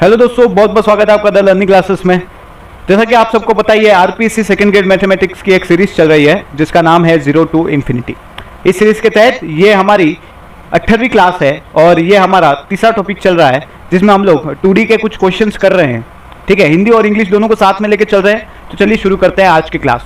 Hello दोस्तों, बहुत बहुत स्वागत है आपका द लर्निंग क्लासेस में। जैसा कि आप सबको पता ही है, आरपीएससी सेकंड ग्रेड मैथमेटिक्स की एक सीरीज चल रही है जिसका नाम है जीरो टू इंफिनिटी। इस सीरीज के तहत ये हमारी 18वीं क्लास है और ये हमारा तीसरा टॉपिक चल रहा है जिसमें हम लोग 2D के कुछ क्वेश्चंस कर रहे हैं। ठीक है, हिंदी और इंग्लिश दोनों को साथ में लेकर चल रहे हैं। तो चलिए शुरू करते हैं आज की क्लास।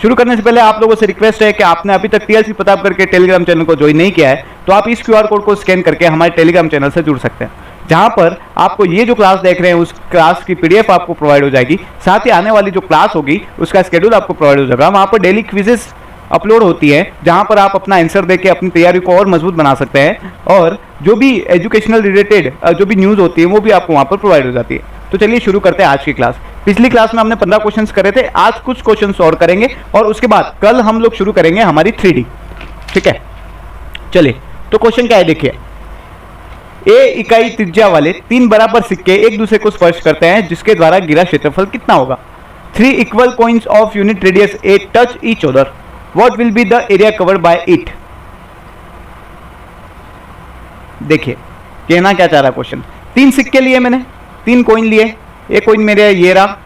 शुरू करने से पहले आप लोगों से रिक्वेस्ट है कि आपने अभी तक TLC प्रताप करके टेलीग्राम चैनल को ज्वाइन नहीं किया है तो आप इस QR कोड को स्कैन करके हमारे टेलीग्राम चैनल से जुड़ सकते हैं, जहां पर आपको ये जो क्लास देख रहे हैं उस क्लास की PDF आपको प्रोवाइड हो जाएगी। साथ ही आने वाली जो क्लास होगी उसका शेड्यूल आपको प्रोवाइड हो जाएगा। वहां पर डेली क्विजेस अपलोड होती है जहां पर आप अपना आंसर देके अपनी तैयारी को और मजबूत बना सकते हैं और जो भी एजुकेशनल रिलेटेड जो भी न्यूज़ होती है वो भी आपको वहां पर प्रोवाइड हो जाती है। तो चलिए शुरू करते हैं आज की क्लास। पिछली क्लास में हमने 15 क्वेश्चंस करे थे, आज कुछ क्वेश्चंस और करेंगे और उसके बाद कल हम लोग शुरू करेंगे हमारी 3D। ठीक है, चलिए तो क्वेश्चन क्या है देखिए। ए इकाई त्रिज्या वाले 3 बराबर सिक्के एक दूसरे को स्पर्श करते हैं जिसके द्वारा गिरा क्षेत्रफल कितना होगा। 3 equal coins of unit radius a touch each other, what will be the area covered by it. देखिए कहना क्या चाह रहा है क्वेश्चन। 3 सिक्के लिए मैंने, 3 कॉइन लिए। एक कॉइन मेरा ये रहा,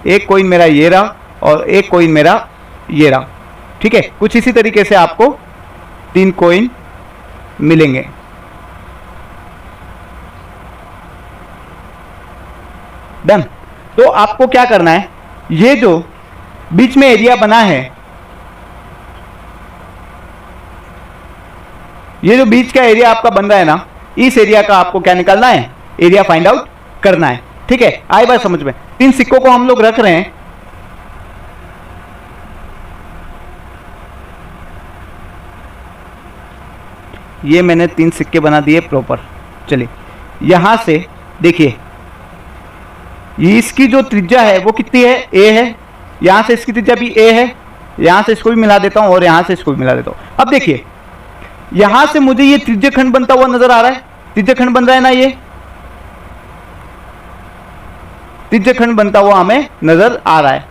एक कॉइन मेरा ये रहा और एक कॉइन मेरा ये रहा। ठीक है, कुछ इसी तरीके से आपको 3 कॉइन मिलेंगे। डन। तो आपको क्या करना है, ये जो बीच में एरिया बना है, ये जो बीच का एरिया आपका बन रहा है ना, इस एरिया का आपको क्या निकालना है, एरिया फाइंड आउट करना है। ठीक है, आई बात समझ में। 3 सिक्कों को हम लोग रख रहे हैं। ये मैंने 3 सिक्के बना दिए प्रॉपर। चलिए यहां से देखिए, ये इसकी जो त्रिज्या है वो कितनी है, ए है। यहां से इसकी त्रिज्या भी ए है, यहां से इसको भी मिला देता हूं और यहां से इसको भी मिला देता हूं। अब देखिए यहां से मुझे ये त्रिज्यखंड बनता हुआ नजर आ रहा है, त्रिज्यखंड बन रहा है ना, ये त्रिज्यखंड बनता हुआ हमें नजर आ रहा है।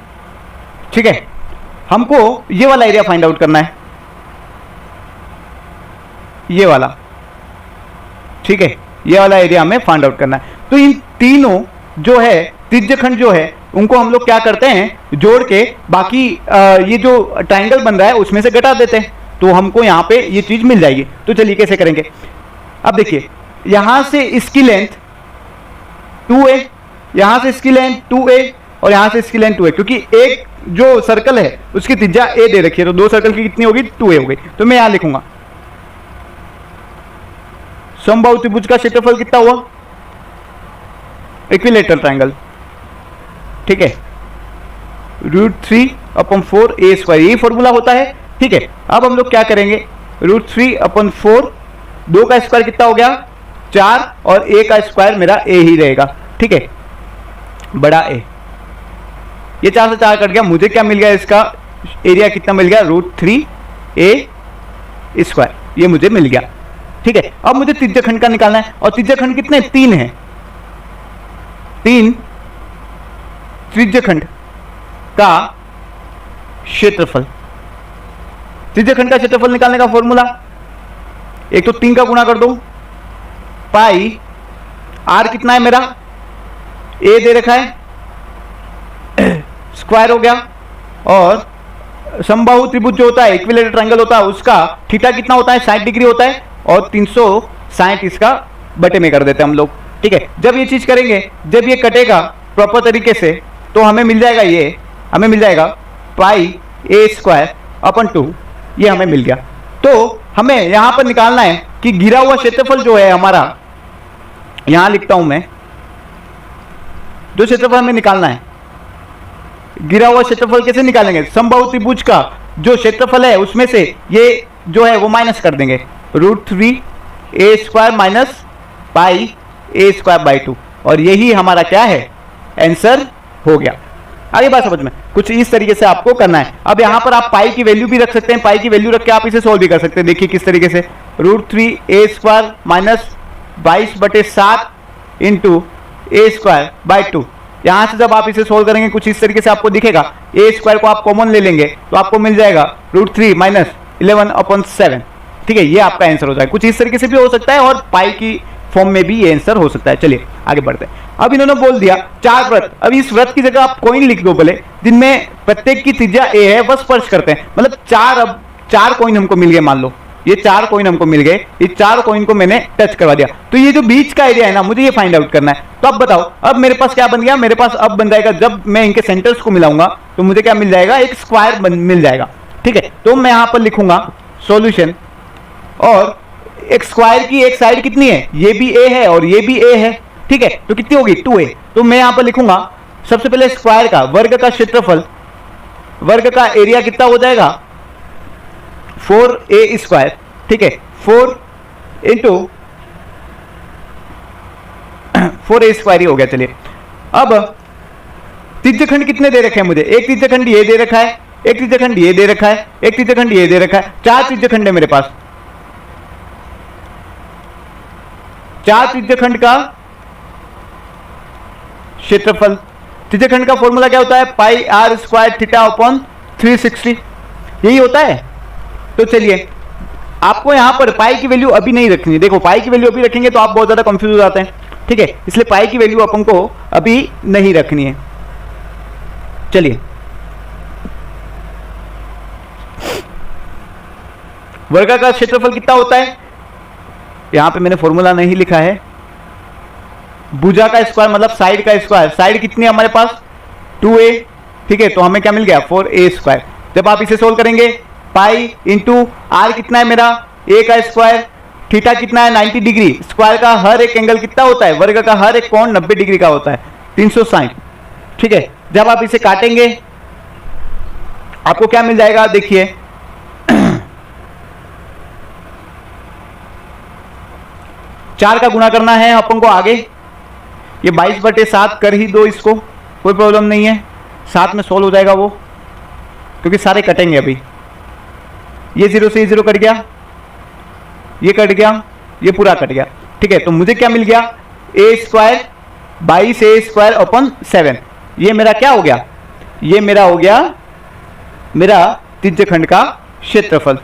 ठीक है, हमको ये वाला एरिया फाइंड आउट करना है, ये वाला। ठीक है, ये वाला एरिया हमें फाइंड आउट करना है। तो इन तीनों जो है त्रिज्यखंड जो है उनको हम लोग क्या करते हैं, जोड़ के बाकी ये जो ट्राइंगल बन रहा है उसमें से घटा देते हैं, तो हमको यहां पे ये चीज मिल जाएगी। तो चलिए कैसे करेंगे। अब देखिए यहां से इसकी लेंथ 2a, यहां से इसकी लेंथ 2a और यहां से इसकी लेंथ 2a, क्योंकि एक जो सर्कल है उसकी त्रिज्या a दे रखी है, तो 2 सर्कल की कितनी होगी, 2a हो गई। तो मैं यहां लिखूंगा समबाहु त्रिभुज का क्षेत्रफल कितना हुआ, इक्विलेटरल ट्रायंगल। ठीक है, √3/4a², यही फॉर्मूला होता है। ठीक है, अब हम लोग क्या करेंगे, √3/4, 2 का स्क्वायर कितना हो गया 4 और a का स्क्वायर मेरा a ही रहेगा। ठीक है, बड़ा A। ये 4 से 4 कट गया, मुझे क्या मिल गया, इसका एरिया कितना मिल गया, √3a², ये मुझे मिल गया। ठीक है, अब मुझे त्रिज्यखंड का निकालना है और त्रिज्यखंड कितने, 3 है। 3 त्रिज्यखंड का क्षेत्रफल, त्रिज्यखंड का क्षेत्रफल निकालने का फॉर्मूला, एक तो 3 का गुणा कर दो, पाई r कितना है मेरा, a दे रखा है, स्क्वायर हो गया, और समबाहु त्रिभुज जो होता है, इक्विलेटरल ट्रायंगल होता है, उसका थीटा कितना होता है, 60 डिग्री होता है, और 360 इसका बटे में कर देते हैं हम लोग। ठीक है, जब ये चीज करेंगे, जब ये कटेगा प्रॉपर तरीके से, तो हमें मिल जाएगा, ये हमें मिल जाएगा πa²/2, ये हमें मिल गया। तो हमें यहां पर निकालना है कि गिरा हुआ क्षेत्रफल जो है हमारा, यहां लिखता हूं मैं, जो क्षेत्रफल हमें निकालना है, गिरा हुआ क्षेत्रफल कैसे निकालेंगे, समबाहु त्रिभुज का जो क्षेत्रफल है उसमें से ये जो है वो माइनस कर देंगे, √3a² - πa²/2, और यही हमारा क्या है, आंसर हो गया। आगे बात समझ में, कुछ इस तरीके से आपको करना है। अब यहां पर आप पाई की वैल्यू भी रख सकते हैं, पाई की वैल्यू रख के आप इसे सोल्व भी कर सकते हैं। देखिए किस तरीके से, √3a² - 22/7 × a²/2। यहां से जब आप इसे सोल्व करेंगे कुछ इस तरीके से आपको दिखेगा, a² को आप कॉमन ले लेंगे तो आपको मिल जाएगा √3 - 11/7। ठीक है, ये आपका आंसर हो जाएगा। कुछ इस तरीके से भी हो सकता है और पाई की फॉर्म में भी ये आंसर हो सकता है। चलिए आगे बढ़ते हैं। अब इन्होंने बोल दिया 4 व्रत, अब इस व्रत की जगह आप कॉइन लिख दो बोले, जिनमें प्रत्येक की त्रिज्या ए है, वह स्पर्श करते हैं, मतलब 4, अब 4 कॉइन हमको मिल गए, मान लो ये 4 कॉइन हमको मिल गए, इस 4 कॉइन को मैंने टच करवा दिया, तो ये जो बीच का एरिया है ना, मुझे ये फाइंड आउट करना है। तो अब बताओ, अब मेरे पास क्या बन गया, मेरे पास अब बन जाएगा, जब मैं इनके सेंटर्स को मिलाऊंगा तो मुझे क्या मिल जाएगा, एक स्क्वायर मिल जाएगा। ठीक है, तो मैं यहां पर लिखूंगा सॉल्यूशन, और एक स्क्वायर की एक साइड कितनी है, ये भी ए है और ये भी ए है। ठीक है, तो कितनी होगी 2a। तो मैं यहां पर लिखूंगा सबसे पहले स्क्वायर का, वर्ग का क्षेत्रफल, वर्ग का एरिया कितना हो जाएगा 4a स्क्वायर। ठीक है, 4 इंटू 4a स्क्वायर ही हो गया। चलिए अब त्रिज्यखंड कितने दे रखे हैं मुझे, एक त्रिज्यखंड ये दे रखा है, एक त्रिज्यखंड ये दे रखा है, एक त्रिज्यखंड ये दे रखा है, 4 त्रिज्यखंड है मेरे पास। 4 त्रिज्यखंड का क्षेत्रफल, त्रिज्यखंड का फॉर्मूला क्या होता है, पाई आर स्क्वायर थीटा अपॉन 360, यही होता है। तो चलिए आपको यहां पर पाई की वैल्यू अभी नहीं रखनी है, देखो पाई की वैल्यू अभी रखेंगे तो आप बहुत ज्यादा कंफ्यूज हो जाते हैं। ठीक है, इसलिए पाई की वैल्यू अपन को अभी नहीं रखनी है। चलिए वर्ग का क्षेत्रफल कितना होता है, यहां पे मैंने फॉर्मूला नहीं लिखा है, भुजा का स्क्वायर मतलब साइड का स्क्वायर, साइड कितनी है हमारे पास 2a। ठीक है, तो हमें क्या मिल गया 4a स्क्वायर। जब आप इसे सोल्व करेंगे, पाई इंटू आर कितना है मेरा a का स्क्वायर, थीटा कितना है 90 डिग्री, स्क्वायर का हर एक एंगल कितना होता है, वर्ग का हर एक कोण 90 डिग्री का होता है 360। ठीक है, जब आप इसे काटेंगे आपको क्या मिल जाएगा, देखिए 4 का गुणा करना है अपन को आगे, ये 22/7 कर ही दो इसको, कोई प्रॉब्लम नहीं है, 7 में सोल्व हो जाएगा वो, क्योंकि सारे कटेंगे अभी। ये 0 से 0 कट गया, ये कट गया, ये पूरा कट गया। ठीक है, तो मुझे क्या मिल गया a square 22a square upon 7, ये मेरा क्या हो गया, ये मेरा हो गया मेरा त्रिज्यखंड का क्षेत्रफल।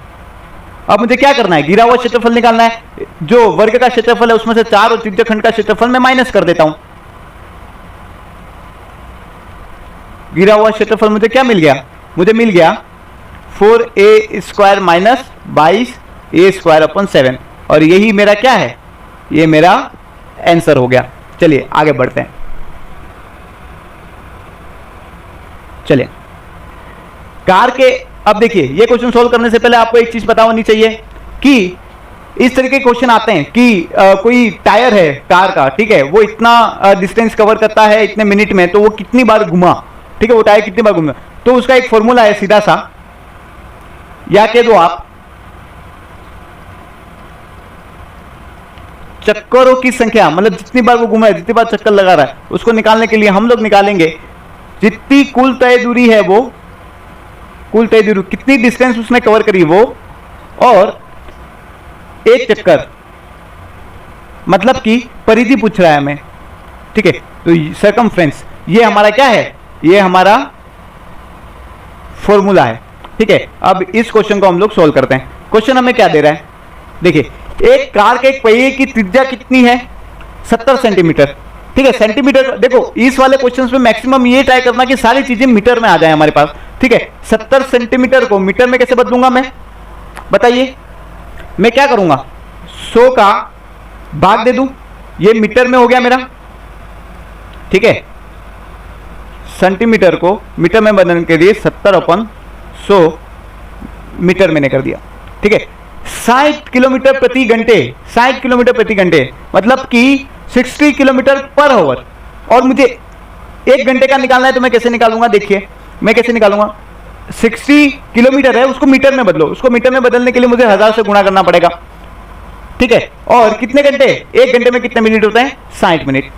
अब मुझे क्या करना है, गिरा हुआ क्षेत्रफल निकालना है, जो वर्ग का क्षेत्रफल है उसमें से 4 और त्रिज्यखंड का क्षेत्रफल मैं माइनस कर देता हूं। गिरा हुआ क्षेत्रफल मुझे क्या मिल गया, मुझे मिल गया 4a square minus 22a square upon 7, और यही मेरा क्या है, ये मेरा आंसर हो गया। चलिए आगे बढ़ते हैं। चलिए कार के, अब देखिए ये क्वेश्चन सोल्व करने से पहले आपको एक चीज पता होनी चाहिए कि इस तरह के क्वेश्चन आते हैं कि कोई टायर है कार का, ठीक है, वो इतना डिस्टेंस कवर करता है इतने मिनट में, तो वो कितनी बार घुमा, ठीक है, वो टायर कितनी बार घूमा, तो उसका एक फॉर्मूला है सीधा सा, या कह दो आप चक्करों की संख्या, मतलब जितनी बार वो घूमा है, जितनी बार चक्कर लगा रहा है, उसको निकालने के लिए हम लोग निकालेंगे जितनी कुल तय दूरी है, वो कुल तय दूरी कितनी डिस्टेंस उसने कवर करी वो, और एक चक्कर मतलब कि परिधि पूछ रहा है हमें। ठीक है, तो सर्कमफ्रेंस ये हमारा क्या है, ये हमारा फॉर्मूला है। ठीक है, अब इस क्वेश्चन को हम लोग सोल्व करते हैं। क्वेश्चन हमें क्या दे रहा है, देखिए एक कार के एक पहिए की त्रिज्या कितनी है 70 सेंटीमीटर। ठीक है, सेंटीमीटर, देखो इस वाले क्वेश्चंस में मैक्सिमम ये ट्राई करना कि सारी चीजें मीटर में आ जाए हमारे पास। ठीक है, 70 सेंटीमीटर को मीटर में कैसे बदलूंगा मैं, बताइए, मैं क्या करूंगा, 100 का भाग दे दूं, ये मीटर में हो गया मेरा। ठीक है, सेंटीमीटर को मीटर में बदलने के लिए 70/100 मीटर मैंने कर दिया। ठीक है, 60 किलोमीटर प्रति घंटे, 60 किलोमीटर प्रति घंटे मतलब कि 60 किलोमीटर पर आवर, और मुझे 1 घंटे का निकालना है, तो मैं कैसे निकालूंगा, देखिए मैं कैसे निकालूंगा, 60 किलोमीटर है उसको मीटर में बदलो, उसको मीटर में बदलने के लिए मुझे 1000 से गुणा करना पड़ेगा। ठीक है, और कितने घंटे, 1 घंटे में कितने मिनट होते हैं 60 मिनट,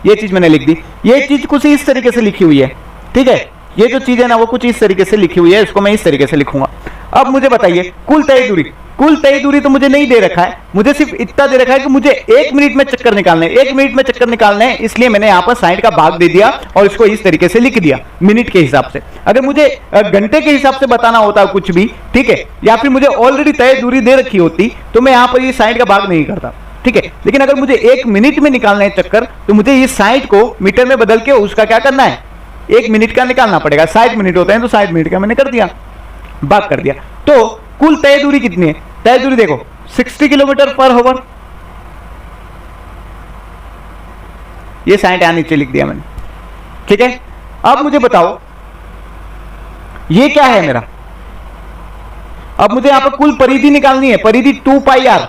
ये चीज मैंने लिख दी। ये चीज कुछ इस तरीके से लिखी हुई है। ठीक है, ये जो चीज है ना वो कुछ इस तरीके से लिखी हुई है, इसको मैं इस तरीके से लिखूंगा। अब मुझे बताइए कुल तय दूरी, कुल तय दूरी तो मुझे नहीं दे रखा है, मुझे सिर्फ इतना दे रखा है कि मुझे 1 मिनट में चक्कर निकालने, 1 मिनट में चक्कर निकालने हैं, इसलिए मैंने यहां पर 60 का भाग दे दिया और इसको इस तरीके से लिख दिया मिनट के हिसाब से। अगर मुझे घंटे के हिसाब से बताना होता कुछ भी, ठीक है, या फिर मुझे ऑलरेडी तय दूरी दे रखी होती, तो मैं यहां पर ये 60 का भाग नहीं करता। ठीक है। लेकिन अगर मुझे 1 मिनट में निकालना है चक्कर, तो मुझे इस 60 को मीटर में बदल के उसका क्या करना है, 1 मिनट का निकालना पड़ेगा। 60 मिनट होते हैं तो 60 मिनट का मैंने कर दिया, भाग कर दिया। तो कुल तय दूरी कितनी है, तय दूरी देखो 60 किलोमीटर पर आवर। ये 60 यहां नीचे लिख दिया मैंने, ठीक है। अब मुझे बताओ ये क्या है मेरा, अब मुझे यहां पर कुल परिधि निकालनी है। परिधि 2 पाई आर,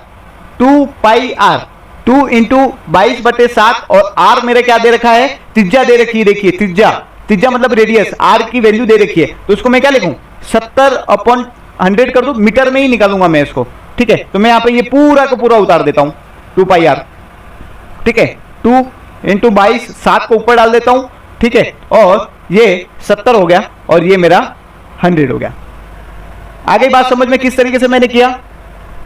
2 इंटू 22/7 और आर मेरा क्या दे रखा है, त्रिज्या दे रखी है। देखिए त्रिज्या मतलब रेडियस, आर की वैल्यू दे रखी है, तो उसको मैं क्या लिखूं 70/100 कर दूं, मीटर में ही निकालूंगा मैं इसको, ठीक है। तो मैं यहां पे ये पूरा का पूरा उतार देता हूं 2 पाई आर, ठीक है। 2 इंटू 22, 7 को ऊपर डाल देता हूं, ठीक है। और ये 70 हो गया और ये मेरा 100 हो गया। आगे बात समझ में किस तरीके से मैंने किया,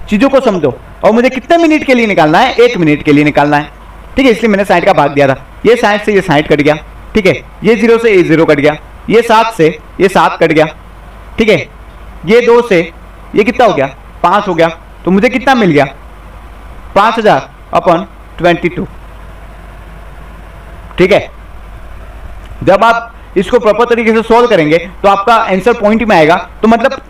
चीजों को समझो। और मुझे कितने मिनट के लिए निकालना है, 1 मिनट के लिए निकालना है, ठीक है। इसलिए मैंने 60 का भाग दिया था। ये 60 से ये 60 कट गया, ठीक है। ये 0 से ये 0 कट गया, ये 7 से ये 7 कट गया, ठीक है। ये 2 से ये कितना हो गया, 5 हो गया। तो मुझे कितना मिल गया, 5000/22, ठीक है। जब आप इसको प्रॉपर तरीके से सॉल्व करेंगे तो आपका आंसर पॉइंट में आएगा। तो मतलब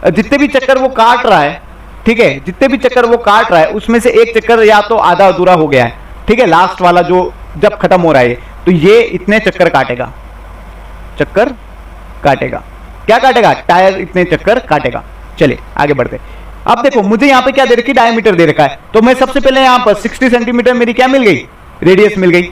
जितने भी चक्कर वो काट रहा है, ठीक है, जितने भी चक्कर वो काट रहा है उसमें से एक चक्कर या तो आधा अधूरा हो गया है, ठीक है, लास्ट वाला जो जब खत्म हो रहा है, तो ये इतने चक्कर काटेगा, चक्कर काटेगा, क्या काटेगा, टायर इतने चक्कर काटेगा। चलिए आगे बढ़ते। अब देखो मुझे यहाँ पे क्या दे रखी, डायमीटर दे रखा है। तो मैं सबसे पहले यहाँ पर 60 सेंटीमीटर मेरी क्या मिल गई, रेडियस मिल गई,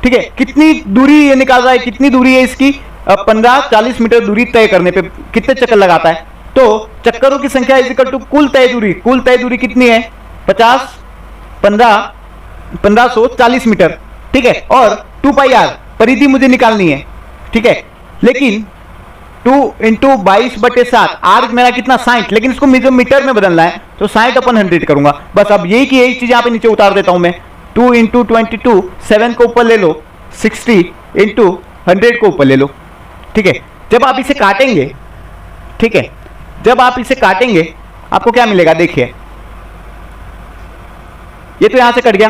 ठीक है। कितनी दूरी ये निकाल रहा है, कितनी दूरी है इसकी, 15-40 मीटर दूरी तय करने पे कितने चक्कर लगाता है। तो चक्करों की संख्या इज इक्वल टू कुल तय दूरी। कुल तय दूरी कितनी है, 1540 मीटर, ठीक है। और 2 पाई आर परिधि मुझे निकालनी है, ठीक है। लेकिन 2 इंटू 22/7, आर मेरा कितना 60, लेकिन इसको मुझे मीटर में बदलना है, तो 60/100 करूंगा बस। अब यही की यही चीज यहाँ पे नीचे उतार देता हूं मैं। 2 इंटू 22, 7 को ऊपर ले लो, 60 इंटू 100 को ऊपर ले लो, ठीक है। जब आप इसे काटेंगे, ठीक है, जब आप इसे काटेंगे आपको क्या मिलेगा, देखिए ये तो यहां से कट गया,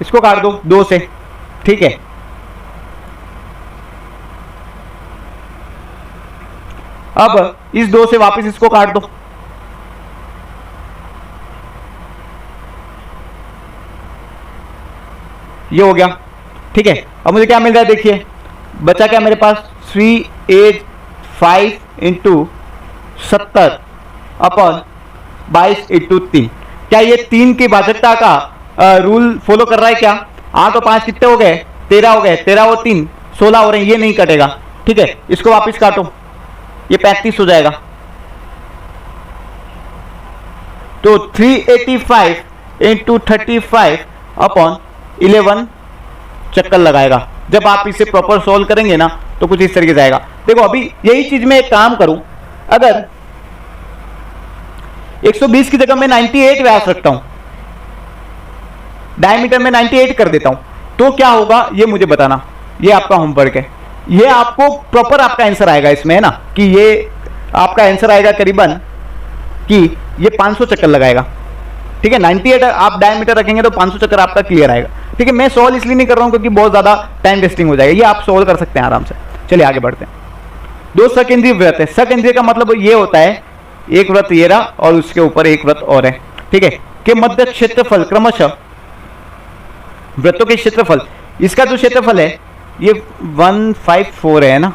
इसको काट दो 2 से, ठीक है। अब इस 2 से वापस इसको काट दो, ये हो गया, ठीक है। अब मुझे क्या मिल रहा है, देखिए बचा क्या मेरे पास, 385 इंटू 70/22 इंटू 3। क्या ये 3 की भाजकता का रूल फॉलो कर रहा है क्या। 8 और 5 कितने हो गए, 13 हो गए, 13 और 3 16 हो रहे हैं, ये नहीं कटेगा, ठीक है। इसको वापस काटो, ये 35 हो जाएगा। तो 385 इंटू 35/11 चक्कर लगाएगा। जब आप इसे प्रॉपर सॉल्व करेंगे ना तो कुछ इस तरीके से आएगा। देखो अभी यही चीज में एक काम करूं, अगर 120 की जगह मैं 98 व्यास रखता हूं, डायमीटर में 98 कर देता हूं, तो क्या होगा ये मुझे बताना। ये आपका होमवर्क है, ये आपको प्रॉपर आपका आंसर आएगा इसमें, है ना, कि ये आपका आंसर आएगा करीबन कि ये 500 चक्कर लगाएगा, ठीक है। 98 आप डायमीटर रखेंगे तो 500 चक्कर आपका क्लियर आएगा, ठीक है। मैं सॉल्व इसलिए नहीं कर रहा हूं क्योंकि बहुत ज्यादा टाइम वेस्टिंग हो जाएगा, ये आप सॉल्व कर सकते हैं आराम से। चलिए आगे बढ़ते हैं। 2 सकेंद्रीय वृत्त है। सकेंद्रीय का मतलब ये होता है, एक वृत्त ये रहा और उसके ऊपर एक वृत्त और है, ठीक है, के मध्य क्षेत्रफल क्रमशः, वृत्तों के क्षेत्रफल, इसका जो क्षेत्रफल है ये 154 है ना,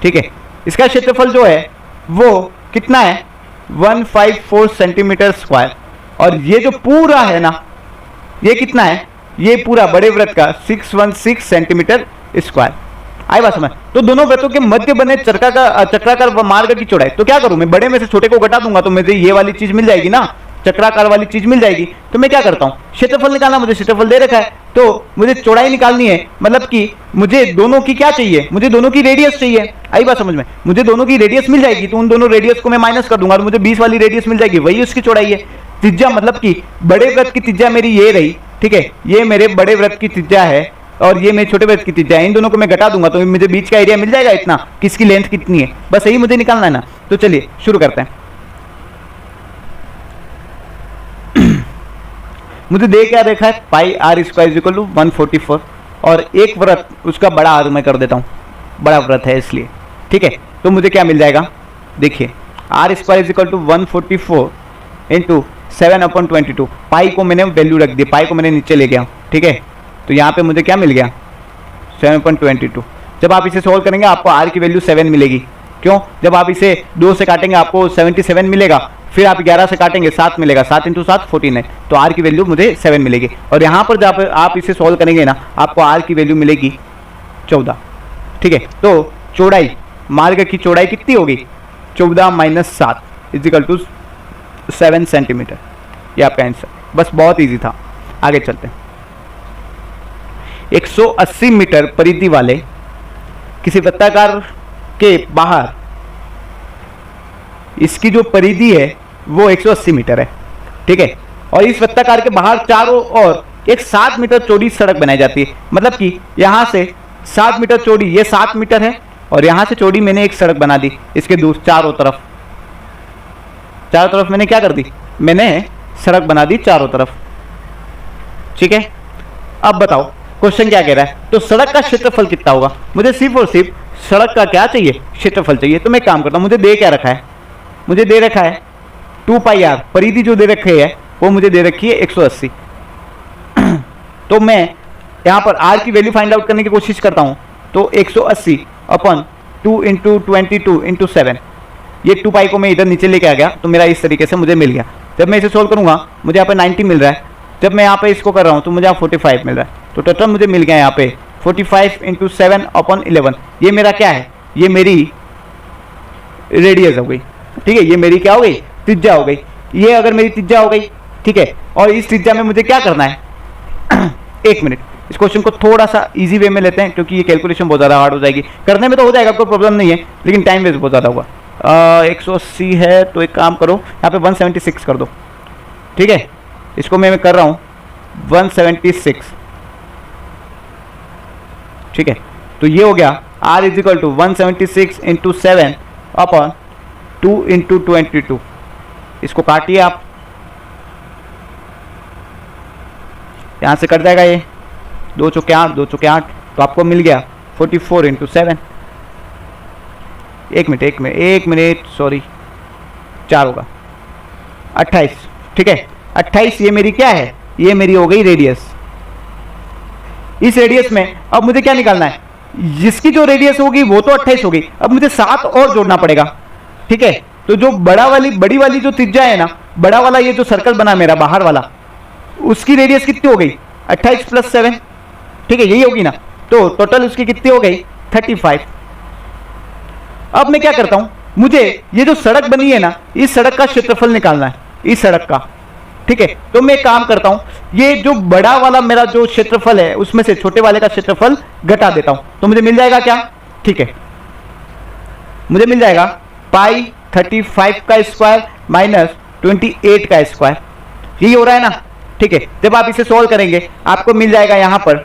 ठीक है। इसका क्षेत्रफल जो है वो कितना है, 154 सेंटीमीटर स्क्वायर। और ये जो पूरा है ना, ये कितना है, ये पूरा बड़े वृत्त का 616 सेंटीमीटर स्क्वायर। आई बात समझ। तो दोनों वृत्तों के मध्य बने चक्राकार मार्ग की चौड़ाई, तो क्या करूं मैं, बड़े में से छोटे को घटा दूंगा तो मुझे ये वाली चीज मिल जाएगी ना, चक्राकार वाली चीज मिल जाएगी। तो मैं क्या करता हूं, क्षेत्रफल निकालना, मुझे क्षेत्रफल दे रखा है तो मुझे चौड़ाई निकालनी है, मतलब कि मुझे दोनों की क्या चाहिए, मुझे दोनों की रेडियस चाहिए। आई बात समझ में, मुझे दोनों की रेडियस मिल जाएगी तो उन दोनों रेडियस को मैं माइनस कर दूंगा और मुझे 20 वाली रेडियस मिल जाएगी, वही उसकी चौड़ाई है। त्रिज्या मतलब कि बड़े वृत्त की त्रिज्या मेरी ये रही, ठीक है, ये मेरे बड़े वृत्त की त्रिज्या है और ये मेरे छोटे वृत्त की त्रिज्या है, इन दोनों को मैं घटा दूंगा तो मुझे बीच का एरिया मिल जाएगा इतना, किसकी लेंथ कितनी है, बस यही मुझे निकालना है ना। तो चलिए शुरू करते हैं। मुझे दे क्या देखा है, पाई आर स्क्वायर इक्वल टू 144, और एक व्रत उसका बड़ा आर मैं कर देता हूँ, बड़ा व्रत है इसलिए, ठीक है। तो मुझे क्या मिल जाएगा, देखिए R square is equal to 144 into 7/22। Pi को मैंने वैल्यू रख दी, पाई को मैंने नीचे ले गया, ठीक है। तो यहाँ पे मुझे क्या मिल गया, 7/22। जब आप इसे सोल्व करेंगे आपको आर की वैल्यू 7 मिलेगी। क्यों, जब आप इसे 2 से काटेंगे आपको 77 मिलेगा, फिर आप 11 से काटेंगे 7 मिलेगा, 7 इंटू 7 49, तो आर की वैल्यू मुझे 7 मिलेगी। और यहाँ पर जब आप इसे सोल्व करेंगे ना, आपको आर की वैल्यू मिलेगी 14, ठीक है। तो चौड़ाई, मार्ग की चौड़ाई कितनी होगी, 14 - 7 इजिकल टू 7 सेंटीमीटर। ये आपका आंसर, बस बहुत इजी था। आगे चलते हैं। 180 मीटर परिधि वाले किसी वृत्ताकार के बाहर इसकी जो परिधि है वो 180 मीटर है, ठीक है। और इस वृत्ताकार के बाहर चारों ओर एक 7 मीटर चौड़ी सड़क बनाई जाती है। मतलब कि यहां से 7 मीटर चौड़ी, ये 7 मीटर है, और यहां से चौड़ी मैंने एक सड़क बना दी इसके दूर चारों तरफ मैंने क्या कर दी, मैंने सड़क बना दी चारों तरफ, ठीक है। अब बताओ क्वेश्चन क्या कह रहा है, तो सड़क का क्षेत्रफल कितना होगा। मुझे सिर्फ और सिर्फ सड़क का क्या चाहिए, क्षेत्रफल चाहिए। तो मैं काम करता हूं, मुझे दे क्या रखा है, मुझे दे रखा है 2 पाई आर, परिधि जो दे रखी है वो मुझे दे रखी है 180। तो मैं यहां पर आर की वैल्यू फाइंड आउट करने की कोशिश करता हूं, तो 180/2 इंटू 22 इंटू 7, ये 2 पाई को मैं इधर नीचे लेके आ गया, तो मेरा इस तरीके से मुझे मिल गया। जब मैं इसे सोल्व करूंगा मुझे यहाँ पे 90 मिल रहा है, जब मैं यहाँ पे इसको कर रहा हूँ तो मुझे यहाँ 45 मिल रहा है। तो टोटल मुझे मिल गया यहाँ पे 45 इंटू 7/11। ये मेरा क्या है, ये मेरी रेडियस हो गई, ठीक है। ये मेरी क्या हो गई, त्रिज्या हो गई। ये अगर मेरी त्रिज्या हो गई, ठीक है, और इस त्रिज्या में मुझे क्या करना है 1 मिनट, इस क्वेश्चन को थोड़ा सा इजी वे में लेते हैं, क्योंकि ये कैलकुलेशन बहुत ज़्यादा हार्ड हो जाएगी। करने में तो हो जाएगा, कोई प्रॉब्लम नहीं है, लेकिन टाइम वेस्ट बहुत ज़्यादा होगा। 180 है तो एक काम करो, यहाँ पे 176 कर दो, ठीक है। इसको मैं कर रहा हूँ 176, ठीक है। तो ये हो गया R is equal to 176 into 7/2 into 22। इसको काटिए आप, यहां से कट जाएगा, ये 2 चौके 8, 2 चौके 8, तो आपको मिल गया 44 इंटू 7। एक मिनट सॉरी, 4 होगा 28, ठीक है। 28 ये मेरी क्या है, ये मेरी हो गई रेडियस। इस रेडियस में अब मुझे क्या निकालना है, जिसकी जो रेडियस होगी वो तो 28 होगी, अब मुझे 7 और जोड़ना पड़ेगा, ठीक है। तो जो बड़ी वाली जो त्रिज्या है ना, बड़ा वाला ये जो सर्कल बना मेरा बाहर वाला, उसकी रेडियस कितनी हो गई 28 + 7, ठीक है, यही होगी ना। तो टोटल उसकी कितनी हो गई 35। अब मैं क्या करता हूं, मुझे ये जो सड़क बनी है ना, इस सड़क का क्षेत्रफल निकालना है, इस सड़क का, ठीक है। तो मैं काम करता हूं, ये जो बड़ा वाला मेरा जो क्षेत्रफल है उसमें से छोटे वाले का क्षेत्रफल घटा देता हूं, तो मुझे मिल जाएगा क्या, ठीक है, मुझे मिल जाएगा पाई 35 का स्क्वायर माइनस 28 का स्क्वायर, यही हो रहा है ना, ठीक है। जब आप इसे सोल्व करेंगे आपको मिल जाएगा यहां पर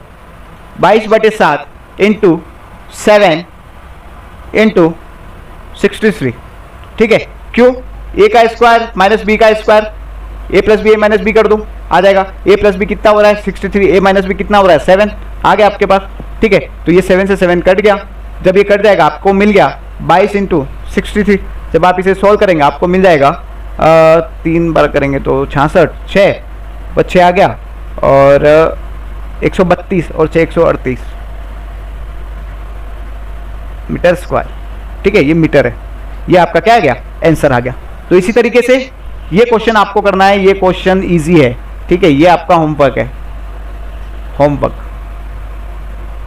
22/7 इंटू 7 इंटू 63, ठीक है। क्यों, ए का स्क्वायर माइनस बी का स्क्वायर, ए प्लस बी ए माइनस बी कर दूं, आ जाएगा। ए प्लस बी कितना हो रहा है 63, ए माइनस बी कितना हो रहा है 7, आ गया आपके पास, ठीक है। तो ये 7 से 7 कट गया, जब ये कट जाएगा आपको मिल गया 22 इंटू 63। जब आप इसे सोल्व करेंगे आपको मिल जाएगा 3 बार करेंगे तो 66, 6 आ गया, और 132 और 6 138 मीटर स्क्वायर, ठीक है। ये मीटर है, ये आपका क्या आ गया, आंसर आ गया। तो इसी तरीके से ये क्वेश्चन आपको करना है, ये क्वेश्चन इजी है, ठीक है। ये आपका होमवर्क है, होमवर्क,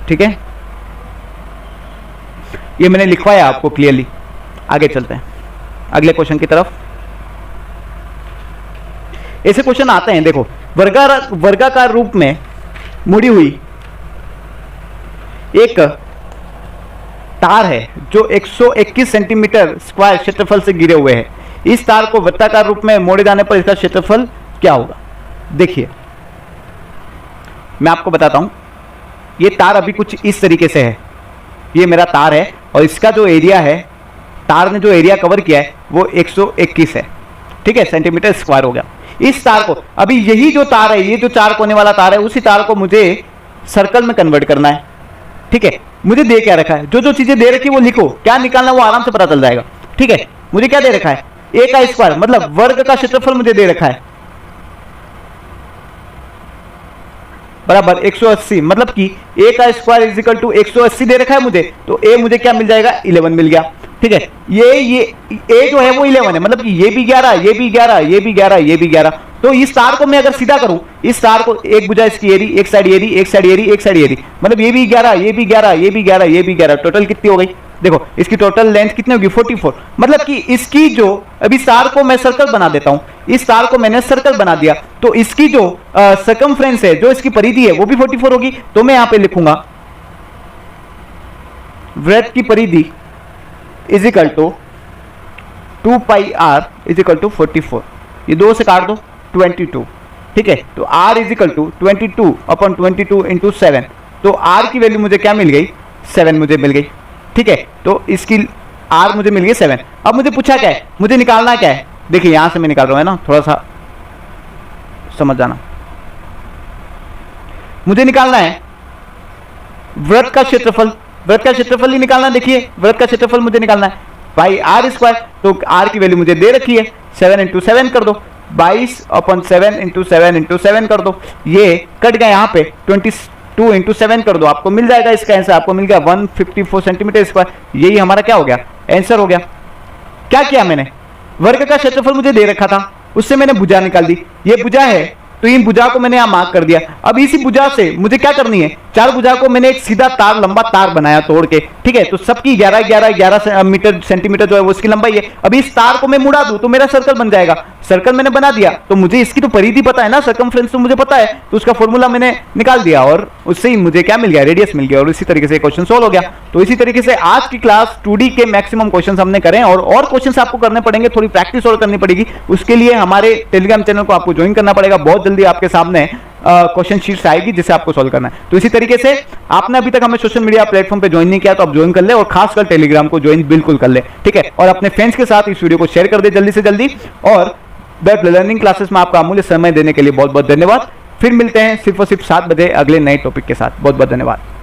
ठीक है। ये मैंने लिखवाया आपको क्लियरली। आगे चलते हैं अगले क्वेश्चन की तरफ। ऐसे क्वेश्चन आते हैं, देखो, वर्गाकार रूप में मुड़ी हुई एक तार है जो 121 सेंटीमीटर स्क्वायर क्षेत्रफल से गिरे हुए है। इस तार को वृत्ताकार रूप में मोड़े जाने पर इसका क्षेत्रफल क्या होगा। देखिए मैं आपको बताता हूं, ये तार अभी कुछ इस तरीके से है, ये मेरा तार है, और इसका जो एरिया है, तार ने जो एरिया कवर किया है वो 121 है, ठीक है, सेंटीमीटर स्क्वायर हो गया। इस तार को, अभी यही जो तार है, ये जो 4 कोने वाला तार है, उसी तार को मुझे सर्कल में कन्वर्ट करना है। ठीक है, मुझे दे क्या रखा है, जो जो चीजें दे रखी है वो लिखो, क्या निकालना वो आराम से पता चल जाएगा। ठीक है, मुझे क्या दे रखा है, a का स्क्वायर मतलब वर्ग का क्षेत्रफल मुझे दे रखा है बराबर 180, मतलब कि a का स्क्वायर इज इक्वल टू 180 दे रखा है मुझे, तो a मुझे क्या मिल जाएगा, 11 मिल गया। ठीक है, ये a जो है वो 11 है, मतलब कि ये भी 11, ये भी 11, ये भी 11, ये भी 11। तो इस तार को मैं अगर सीधा करूं, इस तार को एक भुजा इसकी एरी, एक साइड एरी, एक साइड एरी, एक साइड एरी, मतलब ये भी 11, ये भी 11, ये भी 11, ये भी 11, टोटल कितनी हो गई, देखो इसकी टोटल लेंथ कितनी होगी 44। मतलब कि इसकी जो, अभी तार को मैं सर्कल बना देता हूं, इस तार को मैंने सर्कल बना दिया, तो इसकी जो सर्कमफ्रेंस है, जो इसकी परिधि है वो भी 44 होगी। तो मैं यहां पे लिखूंगा वृत्त की परिधि is equal to 2 pi R is equal to 44, ये 2 से काट दो 22। ठीक है, तो r is equal to 22 upon 22 into 7, तो r की वैल्यू मुझे क्या मिल गई, 7 मुझे मिल गई। ठीक है, तो इसकी r मुझे मिल गई 7। अब मुझे पूछा क्या है, मुझे निकालना क्या है, देखिए यहां से मैं निकाल रहा हूं, है ना, थोड़ा सा समझ जाना। मुझे निकालना है वृत्त का क्षेत्रफल, वृत्त का क्षेत्रफल ही निकालना। देखिए वृत्त का क्षेत्रफल मुझे निकालना है बाई आर स्क्वायर, तो r की वैल्यू मुझे दे रखी है, 7 इंटू 7 कर दो, 22 अपॉन 7 इंटू 7 इंटू 7 कर दो, ये कट गया यहाँ पे 22 इंटू 7 कर दो, आपको मिल जाएगा इसका आंसर, आपको मिल गया 154 सेंटीमीटर स्क्वायर। यही हमारा क्या हो गया, आंसर हो गया। क्या किया मैंने, वर्ग का क्षेत्रफल मुझे दे रखा था, उससे मैंने भुजा निकाल दी, ये भुजा है तो इन भुजा को मैंने यहां मार्क कर दिया। अब इसी भुजा से मुझे क्या करनी है, 4 भुजा को मैंने एक सीधा तार, लंबा तार बनाया तोड़ के। ठीक है, तो सबकी 11 मीटर सेंटीमीटर जो है वो उसकी लंबाई है। अब इस तार को मैं मुड़ा दूं तो मेरा सर्कल बन जाएगा, सर्कल मैंने बना दिया, तो मुझे इसकी तो परिधि पता है ना, सर्कमफ्रेंस तो मुझे पता है, तो उसका फॉर्मूला मैंने निकाल दिया और उससे ही मुझे क्या मिल गया, रेडियस मिल गया, और इसी तरीके से क्वेश्चन सोल्व हो गया। तो इसी तरीके से आज की क्लास 2D के मैक्सिमम क्वेश्चन हमने करें, और क्वेश्चन आपको करने पड़ेंगे, थोड़ी प्रैक्टिस और करनी पड़ेगी, उसके लिए हमारे टेलीग्राम चैनल को आपको ज्वाइन करना पड़ेगा। बहुत जल्दी आपके सामने क्वेश्चन शीट्स आएगी जिसे आपको सॉल्व करना है। तो इसी तरीके से आपने अभी तक हमें सोशल मीडिया प्लेटफॉर्म पे ज्वाइन नहीं किया तो आप ज्वाइन कर ले, और खासकर टेलीग्राम को ज्वाइन बिल्कुल कर ले। ठीक है, और अपने फ्रेंड्स के साथ इस वीडियो को शेयर कर दे जल्दी से जल्दी। और वेब लर्निंग क्लासेस में आपका अमूल्य समय देने के लिए बहुत बहुत धन्यवाद। फिर मिलते हैं सिर्फ और सिर्फ 7 बजे अगले नए टॉपिक के साथ। बहुत बहुत धन्यवाद।